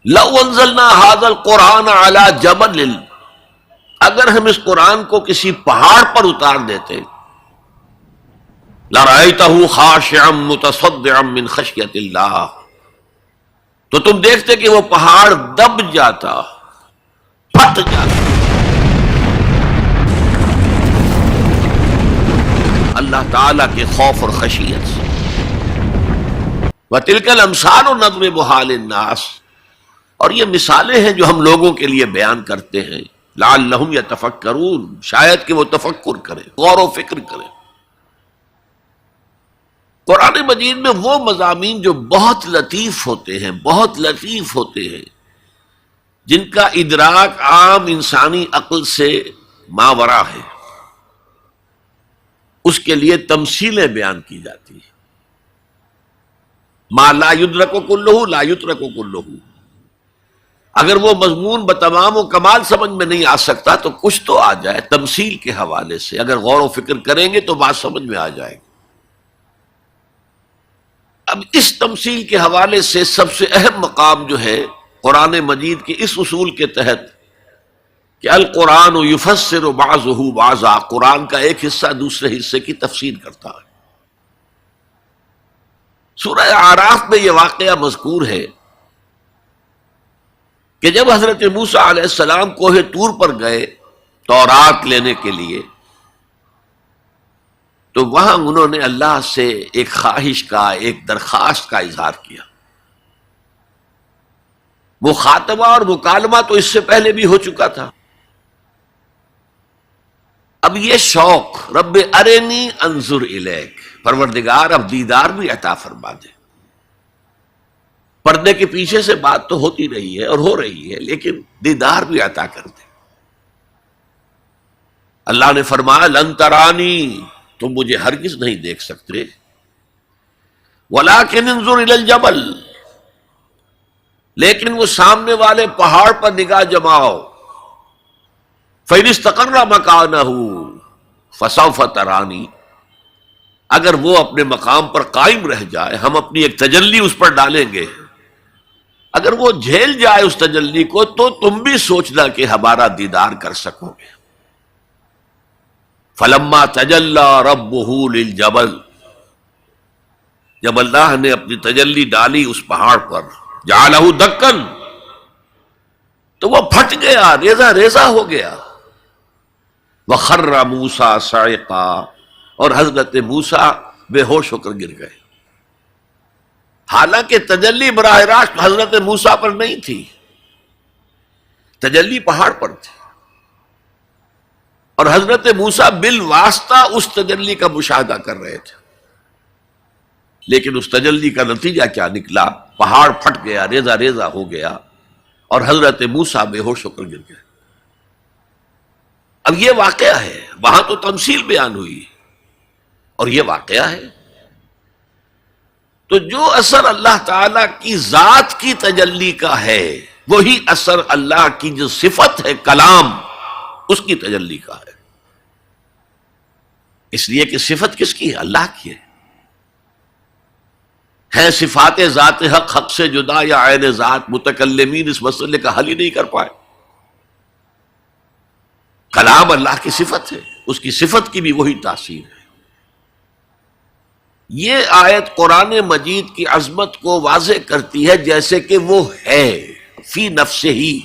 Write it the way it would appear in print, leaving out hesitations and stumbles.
لو انزلنا هذا القرآن على جبل، اگر ہم اس قرآن کو کسی پہاڑ پر اتار دیتے، لرأيته خاشعا متصدعا من خشية اللہ، تو تم دیکھتے کہ وہ پہاڑ دب جاتا، پھٹ جاتا اللہ تعالی کے خوف اور خشیت سے۔ وَتِلْكَ الْأَمْثَالُ نَضْرِبُهَا لِلنَّاسِ، اور یہ مثالیں ہیں جو ہم لوگوں کے لیے بیان کرتے ہیں، لعلہم یتفکرون، شاید کہ وہ تفکر کریں، غور و فکر کریں۔ قرآن مجید میں وہ مضامین جو بہت لطیف ہوتے ہیں، بہت لطیف ہوتے ہیں، جن کا ادراک عام انسانی عقل سے ماورا ہے، اس کے لیے تمثیلیں بیان کی جاتی ہیں۔ ما لا یدرک کلہ لا یترک کلہ، اگر وہ مضمون بتمام و کمال سمجھ میں نہیں آ سکتا تو کچھ تو آ جائے تمثیل کے حوالے سے، اگر غور و فکر کریں گے تو بات سمجھ میں آ جائے گی۔ اب اس تمثیل کے حوالے سے سب سے اہم مقام جو ہے قرآن مجید کے اس اصول کے تحت کہ القرآن یفسر بعضہ بعضا، قرآن کا ایک حصہ دوسرے حصے کی تفسیر کرتا ہے۔ سورہ اعراف میں یہ واقعہ مذکور ہے کہ جب حضرت موسیٰ علیہ السلام کوہ طور پر گئے تورات لینے کے لیے، تو وہاں انہوں نے اللہ سے ایک خواہش کا، ایک درخواست کا اظہار کیا۔ مخاطبہ اور مکالمہ تو اس سے پہلے بھی ہو چکا تھا، اب یہ شوق، رب ارنی انظر الیک، پروردگار اب دیدار بھی عطا فرما دے۔ پردے کے پیچھے سے بات تو ہوتی رہی ہے اور ہو رہی ہے، لیکن دیدار بھی عطا کر دے۔ اللہ نے فرمایا لن ترانی، تم مجھے ہرگز نہیں دیکھ سکتے، ولکن انظر الی الجبل، لیکن وہ سامنے والے پہاڑ پر نگاہ جماؤ، فإن استقر مکانہ فسوف ترانی، اگر وہ اپنے مقام پر قائم رہ جائے، ہم اپنی ایک تجلی اس پر ڈالیں گے، اگر وہ جھیل جائے اس تجلی کو تو تم بھی سوچنا کہ ہمارا دیدار کر سکو گے۔ فلما تجلی ربہ للجبل، جب اللہ نے اپنی تجلی ڈالی اس پہاڑ پر، جعلہ دکن، تو وہ پھٹ گیا، ریزہ ریزہ ہو گیا۔ وخر موسیٰ صعقا، اور حضرت موسیٰ بے ہوش ہو کر گر گئے، حالانکہ تجلی براہ راست حضرت موسیٰ پر نہیں تھی، تجلی پہاڑ پر تھی، اور حضرت موسیٰ بالواسطہ اس تجلی کا مشاہدہ کر رہے تھے، لیکن اس تجلی کا نتیجہ کیا نکلا؟ پہاڑ پھٹ گیا، ریزہ ریزہ ہو گیا، اور حضرت موسیٰ بے ہوش ہو کر گر گئے۔ اب یہ واقعہ ہے، وہاں تو تمثیل بیان ہوئی اور یہ واقعہ ہے۔ تو جو اثر اللہ تعالی کی ذات کی تجلی کا ہے، وہی اثر اللہ کی جو صفت ہے کلام، اس کی تجلی کا ہے، اس لیے کہ صفت کس کی ہے؟ اللہ کی ہے صفات ذات حق حق سے جدا یا عین ذات، متکلمین اس مسئلے کا حل ہی نہیں کر پائے۔ کلام اللہ کی صفت ہے، اس کی صفت کی بھی وہی تاثیر ہے۔ یہ آیت قرآن مجید کی عظمت کو واضح کرتی ہے، جیسے کہ وہ ہے فی نفسہ ہی،